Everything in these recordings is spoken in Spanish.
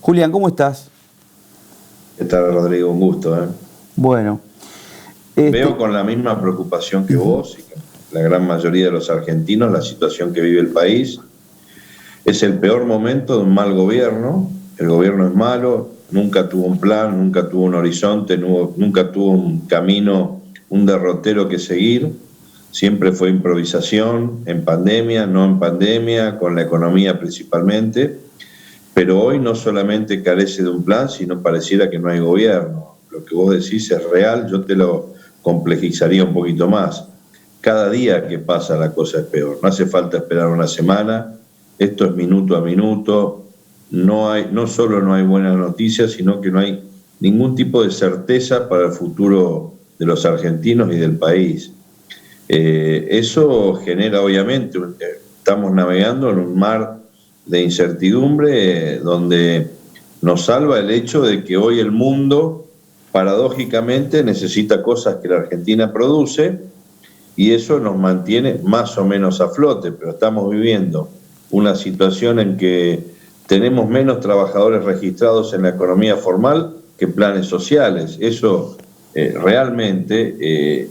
Julián, ¿cómo estás? ¿Qué tal, Rodrigo? Un gusto, ¿eh? Bueno. Veo con la misma preocupación que vos y que la gran mayoría de los argentinos la situación que vive el país. Es el peor momento de un mal gobierno. El gobierno es malo, nunca tuvo un plan, nunca tuvo un horizonte, nunca tuvo un camino, un derrotero que seguir. Siempre fue improvisación, en pandemia, no en pandemia, con la economía principalmente. Pero hoy no solamente carece de un plan, sino pareciera que no hay gobierno. Lo que vos decís es real, yo te lo complejizaría un poquito más. Cada día que pasa la cosa es peor. No hace falta esperar una semana, esto es minuto a minuto. No solo no hay buenas noticias, sino que no hay ningún tipo de certeza para el futuro de los argentinos y del país. Eso genera, obviamente, estamos navegando en un mar de incertidumbre donde nos salva el hecho de que hoy el mundo paradójicamente necesita cosas que la Argentina produce y eso nos mantiene más o menos a flote, pero estamos viviendo una situación en que tenemos menos trabajadores registrados en la economía formal que planes sociales. Eso realmente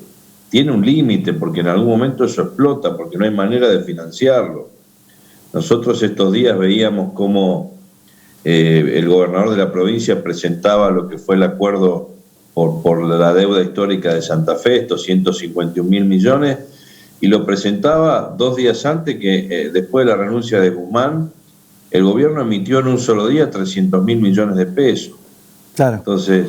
tiene un límite, porque en algún momento eso explota, porque no hay manera de financiarlo. Nosotros estos días veíamos cómo el gobernador de la provincia presentaba lo que fue el acuerdo por la deuda histórica de Santa Fe, estos 151.000 millones, y lo presentaba 2 días antes que, después de la renuncia de Guzmán, el gobierno emitió en un solo día 300.000 millones de pesos. Claro. Entonces,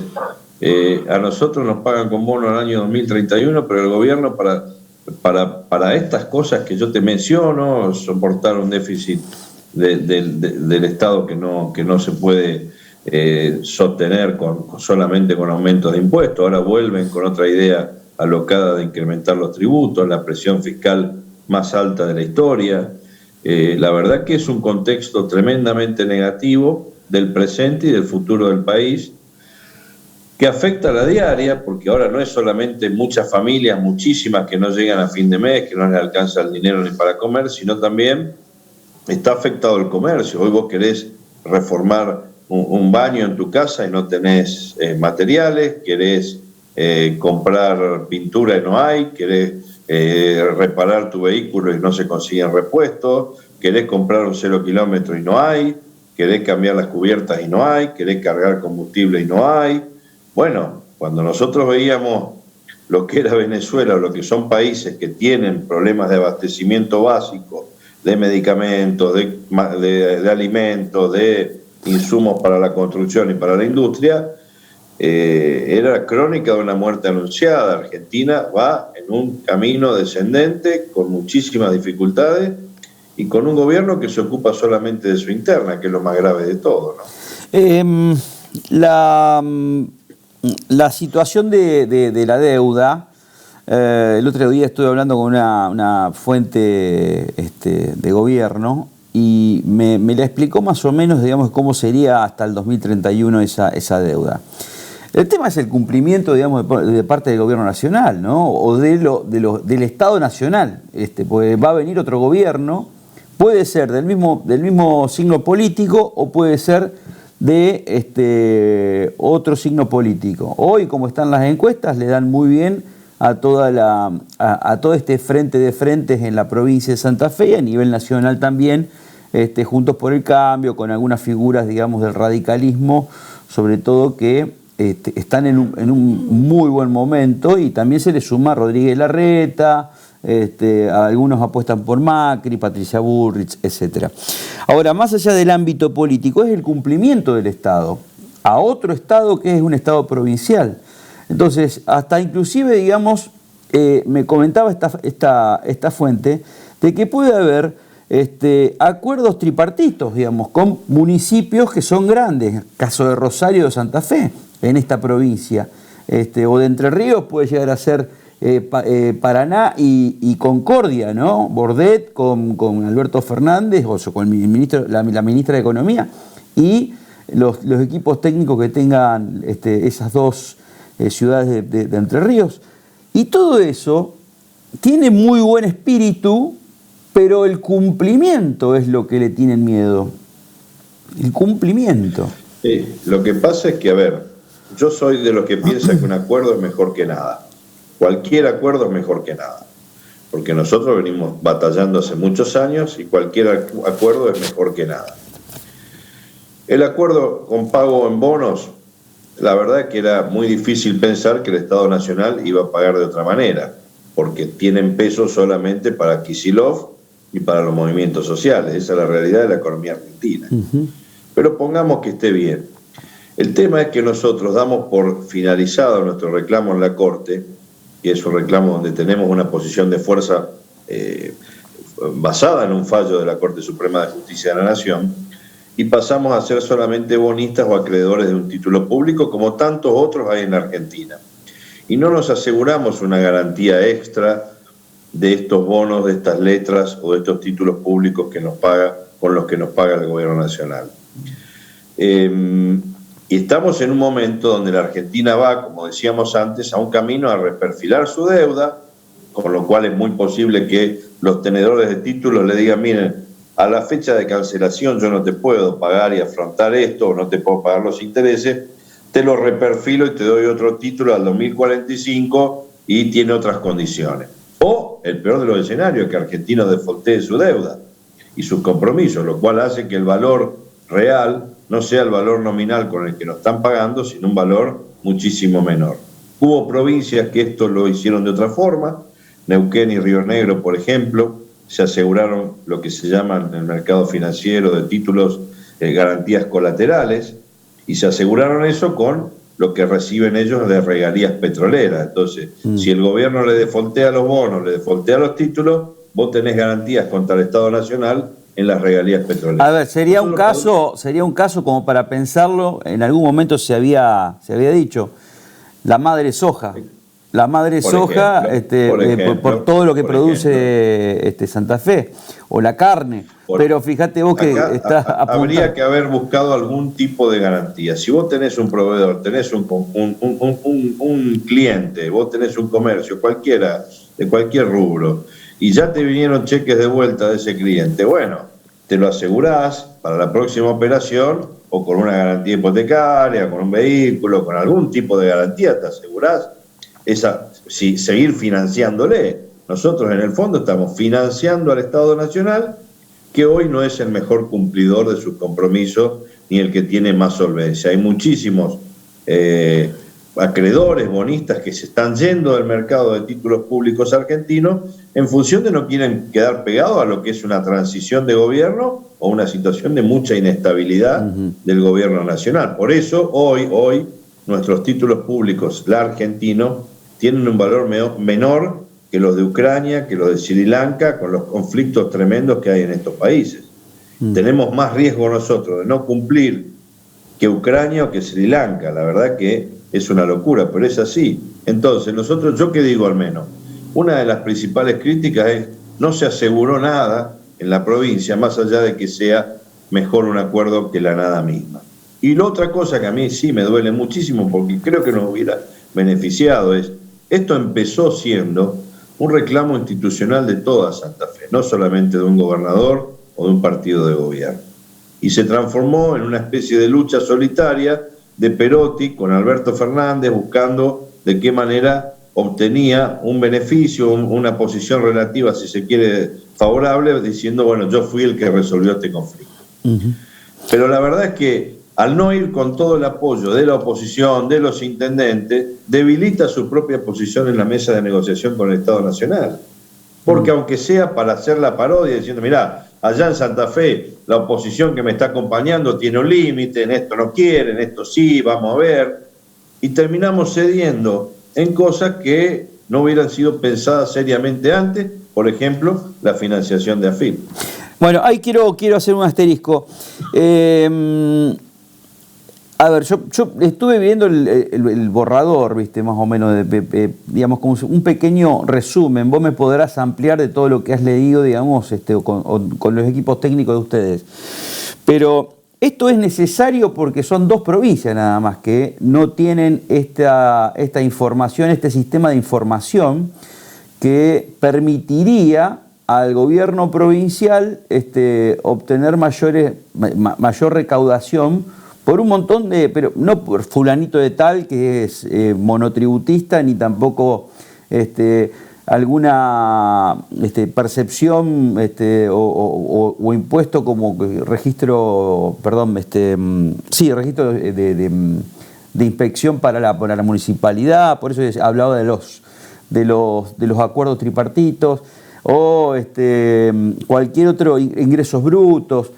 a nosotros nos pagan con bono el año 2031, pero el gobierno para estas cosas que yo te menciono, soportar un déficit del Estado que no se puede sostener solamente con aumentos de impuestos. Ahora vuelven con otra idea alocada de incrementar los tributos, la presión fiscal más alta de la historia. La verdad que es un contexto tremendamente negativo del presente y del futuro del país, que afecta a la diaria, porque ahora no es solamente muchas familias, muchísimas que no llegan a fin de mes, que no les alcanza el dinero ni para comer, sino también está afectado el comercio. Hoy vos querés reformar un baño en tu casa y no tenés materiales, querés comprar pintura y no hay, querés reparar tu vehículo y no se consiguen repuestos, querés comprar un 0 kilómetro y no hay, querés cambiar las cubiertas y no hay, querés cargar combustible y no hay. Bueno, cuando nosotros veíamos lo que era Venezuela o lo que son países que tienen problemas de abastecimiento básico, de medicamentos, de alimentos, de insumos para la construcción y para la industria, era crónica de una muerte anunciada. Argentina va en un camino descendente con muchísimas dificultades y con un gobierno que se ocupa solamente de su interna, que es lo más grave de todo, ¿no? La situación de la deuda, el otro día estuve hablando con una fuente de gobierno y me la explicó más o menos, digamos, cómo sería hasta el 2031 esa deuda. El tema es el cumplimiento, digamos, de parte del gobierno nacional, ¿no? O del Estado nacional, porque va a venir otro gobierno, puede ser del mismo signo político o puede ser de otro signo político. Hoy, como están las encuestas, le dan muy bien a todo este frente de frentes en la provincia de Santa Fe y a nivel nacional también, Juntos por el Cambio, con algunas figuras, digamos, del radicalismo, sobre todo que están en un muy buen momento, y también se le suma Rodríguez Larreta, algunos apuestan por Macri, Patricia Bullrich, etc. Ahora, más allá del ámbito político, es el cumplimiento del Estado a otro Estado que es un Estado provincial. Entonces, hasta inclusive, digamos, me comentaba esta fuente de que puede haber acuerdos tripartitos, digamos, con municipios que son grandes, caso de Rosario de Santa Fe, en esta provincia, o de Entre Ríos puede llegar a ser Paraná y Concordia, ¿no? Bordet con Alberto Fernández, o con la ministra de Economía, y los equipos técnicos que tengan esas dos ciudades de Entre Ríos. Y todo eso tiene muy buen espíritu, pero el cumplimiento es lo que le tienen miedo. El cumplimiento. Sí, lo que pasa es que, a ver, yo soy de los que piensa que un acuerdo es mejor que nada. Cualquier acuerdo es mejor que nada. Porque nosotros venimos batallando hace muchos años y cualquier acuerdo es mejor que nada. El acuerdo con pago en bonos, la verdad es que era muy difícil pensar que el Estado Nacional iba a pagar de otra manera, porque tienen peso solamente para Kicillof y para los movimientos sociales. Esa es la realidad de la economía argentina. Pero pongamos que esté bien. El tema es que nosotros damos por finalizado nuestro reclamo en la Corte, y es un reclamo donde tenemos una posición de fuerza basada en un fallo de la Corte Suprema de Justicia de la Nación, y pasamos a ser solamente bonistas o acreedores de un título público, como tantos otros hay en la Argentina. Y no nos aseguramos una garantía extra de estos bonos, de estas letras o de estos títulos públicos que nos paga, con los que nos paga el Gobierno Nacional. Y estamos en un momento donde la Argentina va, como decíamos antes, a un camino a reperfilar su deuda, con lo cual es muy posible que los tenedores de títulos le digan, miren, a la fecha de cancelación yo no te puedo pagar y afrontar esto, o no te puedo pagar los intereses, te lo reperfilo y te doy otro título al 2045 y tiene otras condiciones. O, el peor de los escenarios, que Argentina defaultee su deuda y sus compromisos, lo cual hace que el valor real no sea el valor nominal con el que nos están pagando, sino un valor muchísimo menor. Hubo provincias que esto lo hicieron de otra forma, Neuquén y Río Negro, por ejemplo, se aseguraron lo que se llama en el mercado financiero de títulos garantías colaterales, y se aseguraron eso con lo que reciben ellos de regalías petroleras. Entonces, si el gobierno le defaultea los bonos, le defaultea los títulos, vos tenés garantías contra el Estado Nacional en las regalías petroleras. A ver, sería un caso como para pensarlo, en algún momento se había dicho, la madre soja. La madre soja, por todo lo que produce Santa Fe, o la carne. Pero fíjate vos que está apuntando. Habría que haber buscado algún tipo de garantía. Si vos tenés un proveedor, tenés un cliente, vos tenés un comercio, cualquiera, de cualquier rubro, y ya te vinieron cheques de vuelta de ese cliente, bueno, te lo asegurás para la próxima operación, o con una garantía hipotecaria, con un vehículo, con algún tipo de garantía, te asegurás seguir financiándole. Nosotros en el fondo estamos financiando al Estado Nacional, que hoy no es el mejor cumplidor de sus compromisos ni el que tiene más solvencia. Hay muchísimos acreedores, bonistas que se están yendo del mercado de títulos públicos argentinos en función de no quieren quedar pegados a lo que es una transición de gobierno o una situación de mucha inestabilidad del gobierno nacional. Por eso hoy nuestros títulos públicos, la argentino, tienen un valor menor que los de Ucrania, que los de Sri Lanka, con los conflictos tremendos que hay en estos países. Tenemos más riesgo nosotros de no cumplir que Ucrania o que Sri Lanka. La verdad que es una locura, pero es así. Entonces, nosotros, yo que digo al menos, una de las principales críticas es no se aseguró nada en la provincia, más allá de que sea mejor un acuerdo que la nada misma. Y la otra cosa que a mí sí me duele muchísimo, porque creo que nos hubiera beneficiado, es esto empezó siendo un reclamo institucional de toda Santa Fe, no solamente de un gobernador o de un partido de gobierno. Y se transformó en una especie de lucha solitaria de Perotti con Alberto Fernández, buscando de qué manera obtenía un beneficio, una posición relativa, si se quiere, favorable, diciendo, bueno, yo fui el que resolvió este conflicto. Pero la verdad es que al no ir con todo el apoyo de la oposición, de los intendentes, debilita su propia posición en la mesa de negociación con el Estado Nacional. Porque aunque sea para hacer la parodia, diciendo, mirá, allá en Santa Fe, la oposición que me está acompañando tiene un límite, en esto no quieren, en esto sí, vamos a ver. Y terminamos cediendo en cosas que no hubieran sido pensadas seriamente antes, por ejemplo, la financiación de AFIP. Bueno, ahí quiero hacer un asterisco. A ver, yo estuve viendo el borrador, viste, más o menos, digamos, como un pequeño resumen. Vos me podrás ampliar de todo lo que has leído, digamos, con los equipos técnicos de ustedes. Pero esto es necesario porque son dos provincias nada más que no tienen esta información, este sistema de información que permitiría al gobierno provincial obtener mayor recaudación por un montón de, pero no por fulanito de tal que es monotributista, ni tampoco alguna percepción o impuesto como registro, perdón, registro de inspección para la municipalidad. Por eso he hablado de los acuerdos tripartitos o cualquier otro ingresos brutos.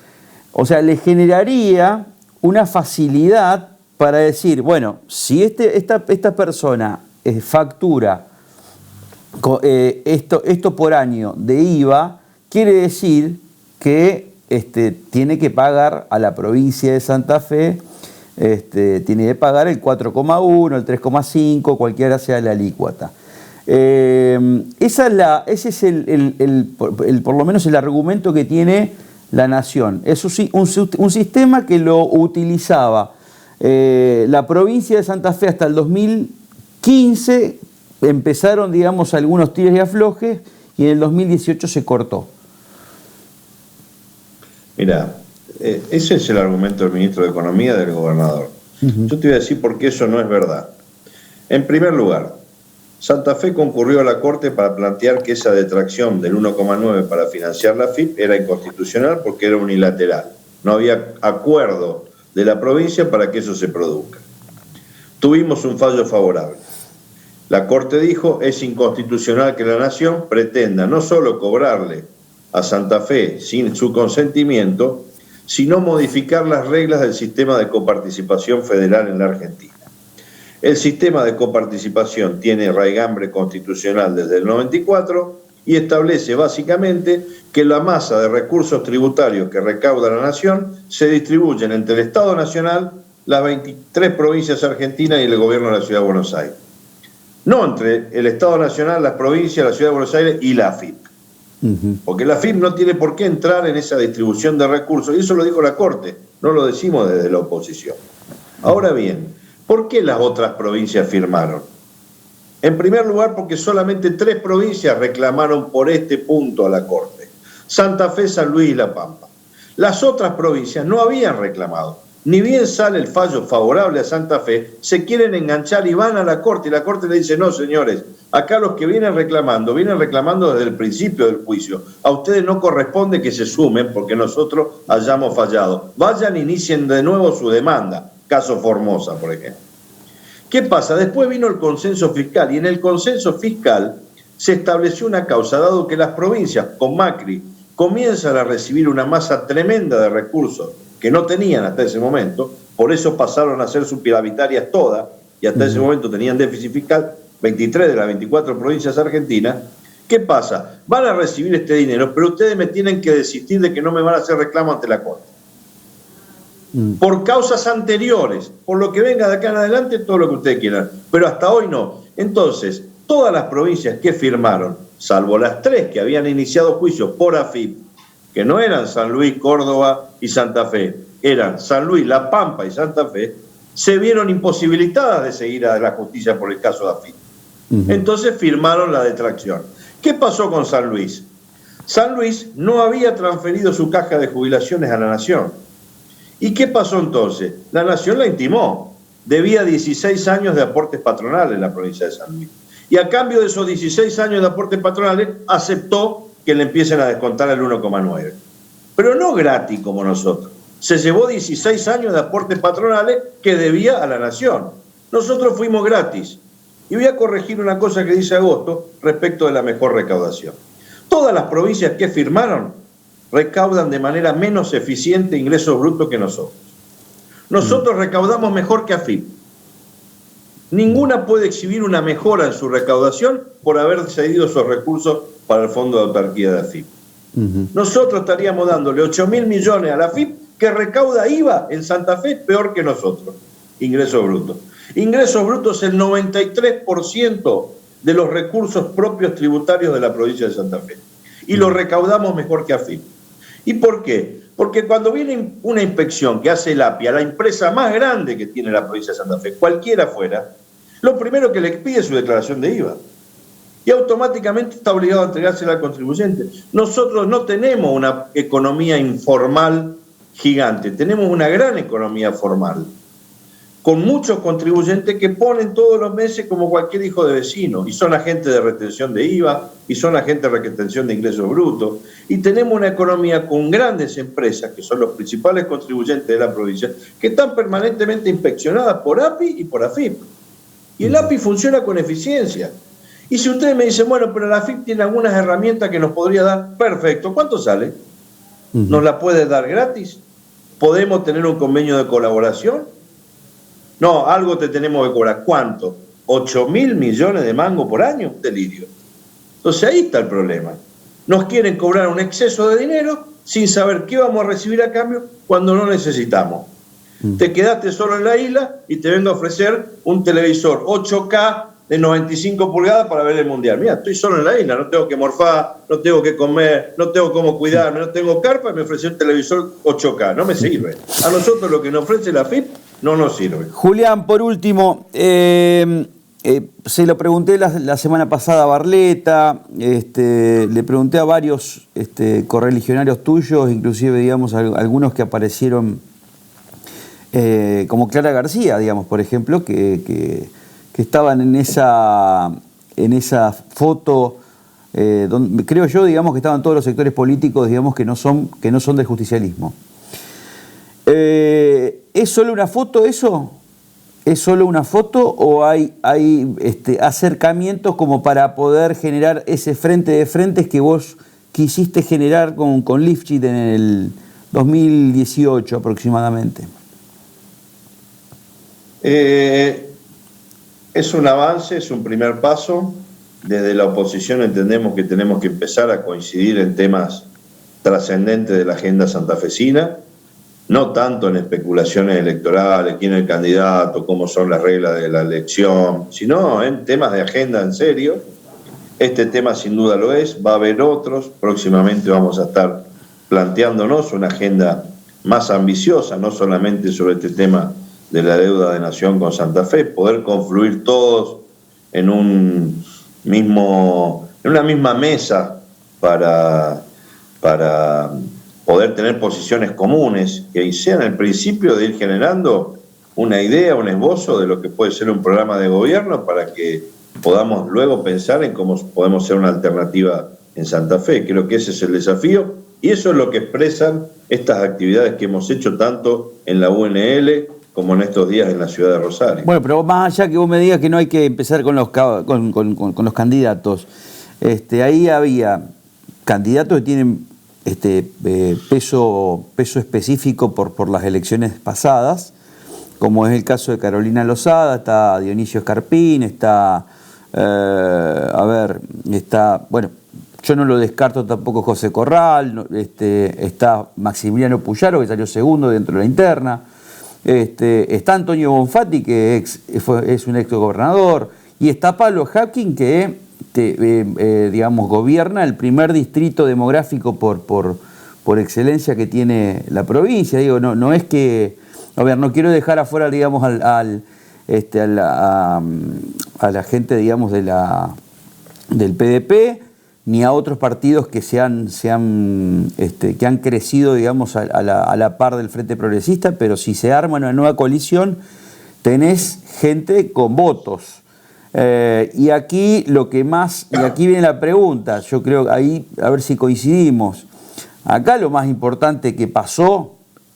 O sea, le generaría una facilidad para decir, bueno, si esta persona factura esto por año de IVA, quiere decir que tiene que pagar a la provincia de Santa Fe, tiene que pagar el 4,1, el 3,5, cualquiera sea la alícuota. Ese es por lo menos el argumento que tiene la Nación. Es un sistema que lo utilizaba la provincia de Santa Fe hasta el 2015. Empezaron, digamos, algunos tires y aflojes y en el 2018 se cortó. Mira, ese es el argumento del ministro de Economía, del gobernador. Yo te voy a decir por qué eso no es verdad. En primer lugar, Santa Fe concurrió a la Corte para plantear que esa detracción del 1,9 para financiar la AFIP era inconstitucional porque era unilateral. No había acuerdo de la provincia para que eso se produzca. Tuvimos un fallo favorable. La Corte dijo, es inconstitucional que la Nación pretenda no solo cobrarle a Santa Fe sin su consentimiento, sino modificar las reglas del sistema de coparticipación federal en la Argentina. El sistema de coparticipación tiene raigambre constitucional desde el 94 y establece básicamente que la masa de recursos tributarios que recauda la Nación se distribuyen entre el Estado Nacional, las 23 provincias argentinas y el gobierno de la Ciudad de Buenos Aires. No entre el Estado Nacional, las provincias, la Ciudad de Buenos Aires y la AFIP. Porque la AFIP no tiene por qué entrar en esa distribución de recursos, y eso lo dijo la Corte, no lo decimos desde la oposición. Ahora bien, ¿por qué las otras provincias firmaron? En primer lugar, porque solamente 3 provincias reclamaron por este punto a la Corte: Santa Fe, San Luis y La Pampa. Las otras provincias no habían reclamado. Ni bien sale el fallo favorable a Santa Fe, se quieren enganchar y van a la Corte, y la Corte le dice, no señores, acá los que vienen reclamando desde el principio del juicio. A ustedes no corresponde que se sumen porque nosotros hayamos fallado. Vayan, inicien de nuevo su demanda. Caso Formosa, por ejemplo. ¿Qué pasa? Después vino el consenso fiscal, y en el consenso fiscal se estableció una causa, dado que las provincias con Macri comienzan a recibir una masa tremenda de recursos que no tenían hasta ese momento, por eso pasaron a ser subpiramidarias todas, y hasta ese momento tenían déficit fiscal 23 de las 24 provincias argentinas. ¿Qué pasa? Van a recibir este dinero, pero ustedes me tienen que desistir de que no me van a hacer reclamo ante la Corte. Por causas anteriores, por lo que venga de acá en adelante, todo lo que ustedes quieran, pero hasta hoy no. Entonces, todas las provincias que firmaron, salvo las 3 que habían iniciado juicios por AFIP, que no eran San Luis, Córdoba y Santa Fe, eran San Luis, La Pampa y Santa Fe, se vieron imposibilitadas de seguir a la justicia por el caso de AFIP. Entonces firmaron la detracción. ¿Qué pasó con San Luis? San Luis no había transferido su caja de jubilaciones a la Nación. ¿Y qué pasó entonces? La Nación la intimó. Debía 16 años de aportes patronales en la provincia de San Luis. Y a cambio de esos 16 años de aportes patronales, aceptó que le empiecen a descontar el 1,9. Pero no gratis como nosotros. Se llevó 16 años de aportes patronales que debía a la Nación. Nosotros fuimos gratis. Y voy a corregir una cosa que dice Agosto respecto de la mejor recaudación. Todas las provincias que firmaron recaudan de manera menos eficiente ingresos brutos que nosotros. Nosotros recaudamos mejor que AFIP. Ninguna puede exhibir una mejora en su recaudación por haber cedido esos recursos para el Fondo de Autarquía de AFIP. Nosotros estaríamos dándole 8.000 millones a la AFIP, que recauda IVA en Santa Fe peor que nosotros. Ingresos brutos. Ingresos brutos, el 93% de los recursos propios tributarios de la provincia de Santa Fe. Y lo recaudamos mejor que AFIP. ¿Y por qué? Porque cuando viene una inspección que hace el API a la empresa más grande que tiene la provincia de Santa Fe, cualquiera fuera, lo primero que le pide es su declaración de IVA. Y automáticamente está obligado a entregársela al contribuyente. Nosotros no tenemos una economía informal gigante. Tenemos una gran economía formal, con muchos contribuyentes que ponen todos los meses como cualquier hijo de vecino, y son agentes de retención de IVA, y son agentes de retención de ingresos brutos, y tenemos una economía con grandes empresas, que son los principales contribuyentes de la provincia, que están permanentemente inspeccionadas por API y por AFIP. Y el API funciona con eficiencia. Y si ustedes me dicen, bueno, pero la AFIP tiene algunas herramientas que nos podría dar, perfecto, ¿cuánto sale? ¿Nos la puede dar gratis? ¿Podemos tener un convenio de colaboración? No, algo te tenemos que cobrar. ¿Cuánto? 8.000 millones de mangos por año, delirio. Entonces ahí está el problema. Nos quieren cobrar un exceso de dinero sin saber qué vamos a recibir a cambio cuando no necesitamos. Te quedaste solo en la isla y te vengo a ofrecer un televisor 8K de 95 pulgadas para ver el mundial. Mira, estoy solo en la isla, no tengo que morfar, no tengo que comer, no tengo cómo cuidarme, no tengo carpa y me ofreció un televisor 8K. No me sirve. A nosotros lo que nos ofrece la FIP no nos sirve. Julián, por último, se lo pregunté la semana pasada a Barletta, le pregunté a varios correligionarios tuyos, inclusive, digamos, algunos que aparecieron, como Clara García, digamos, por ejemplo, que estaban en esa foto, donde, creo yo, digamos, que estaban todos los sectores políticos, digamos, que no son del justicialismo. ¿Es solo una foto eso? ¿Es solo una foto o hay acercamientos como para poder generar ese frente de frentes que vos quisiste generar con Lifshitz en el 2018 aproximadamente? Es un avance, es un primer paso. Desde la oposición entendemos que tenemos que empezar a coincidir en temas trascendentes de la agenda santafesina, no tanto en especulaciones electorales, quién es el candidato, cómo son las reglas de la elección, sino en temas de agenda en serio. Este tema sin duda lo es, va a haber otros, próximamente vamos a estar planteándonos una agenda más ambiciosa, no solamente sobre este tema de la deuda de nación con Santa Fe, poder confluir todos en una misma mesa para poder tener posiciones comunes que sean el principio de ir generando una idea, un esbozo de lo que puede ser un programa de gobierno para que podamos luego pensar en cómo podemos ser una alternativa en Santa Fe. Creo que ese es el desafío y eso es lo que expresan estas actividades que hemos hecho tanto en la UNL como en estos días en la ciudad de Rosario. Bueno, pero más allá que vos me digas que no hay que empezar con los candidatos, ahí había candidatos que tienen peso específico por las elecciones pasadas, como es el caso de Carolina Lozada, está Dionisio Escarpín, bueno, yo no lo descarto tampoco José Corral, está Maximiliano Puyaro, que salió segundo dentro de la interna, está Antonio Bonfatti, que es un ex gobernador, y está Pablo Hapkin, que digamos, gobierna el primer distrito demográfico por excelencia que tiene la provincia. Digo, no es que, a ver, no quiero dejar afuera, digamos, a la gente, digamos, del PDP, ni a otros partidos que que han crecido, digamos, a la par del Frente Progresista, pero si se arma una nueva coalición, tenés gente con votos. Y aquí viene la pregunta, yo creo ahí, a ver si coincidimos. Acá lo más importante que pasó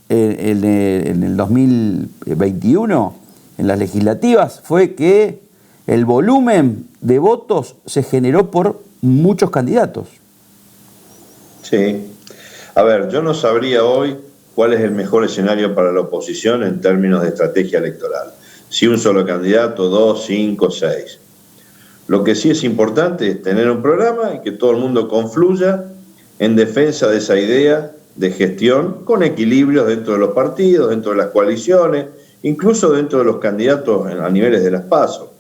en el 2021, en las legislativas, fue que el volumen de votos se generó por muchos candidatos. Sí. A ver, yo no sabría hoy cuál es el mejor escenario para la oposición en términos de estrategia electoral. Si un solo candidato, 2, 5, 6. Lo que sí es importante es tener un programa y que todo el mundo confluya en defensa de esa idea de gestión con equilibrios dentro de los partidos, dentro de las coaliciones, incluso dentro de los candidatos a niveles de las PASO.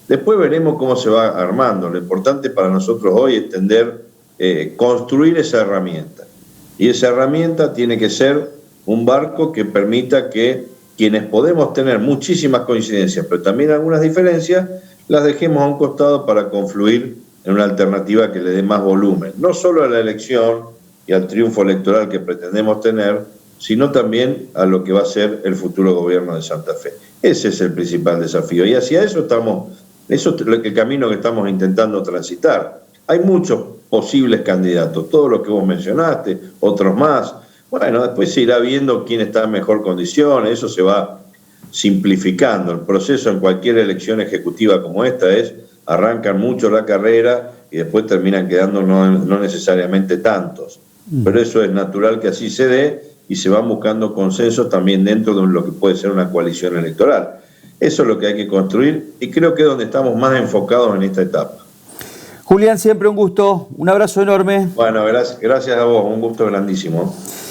Después veremos cómo se va armando. Lo importante para nosotros hoy es construir esa herramienta. Y esa herramienta tiene que ser un barco que permita que quienes podemos tener muchísimas coincidencias, pero también algunas diferencias, las dejemos a un costado para confluir en una alternativa que le dé más volumen, no solo a la elección y al triunfo electoral que pretendemos tener, sino también a lo que va a ser el futuro gobierno de Santa Fe. Ese es el principal desafío. Y hacia eso eso es el camino que estamos intentando transitar. Hay muchos posibles candidatos, todos los que vos mencionaste, otros más. Bueno, después se irá viendo quién está en mejor condición, eso se va simplificando. El proceso en cualquier elección ejecutiva como esta arrancan mucho la carrera y después terminan quedando no necesariamente tantos. Pero eso es natural que así se dé y se van buscando consensos también dentro de lo que puede ser una coalición electoral. Eso es lo que hay que construir y creo que es donde estamos más enfocados en esta etapa. Julián, siempre un gusto, un abrazo enorme. Bueno, gracias a vos, un gusto grandísimo.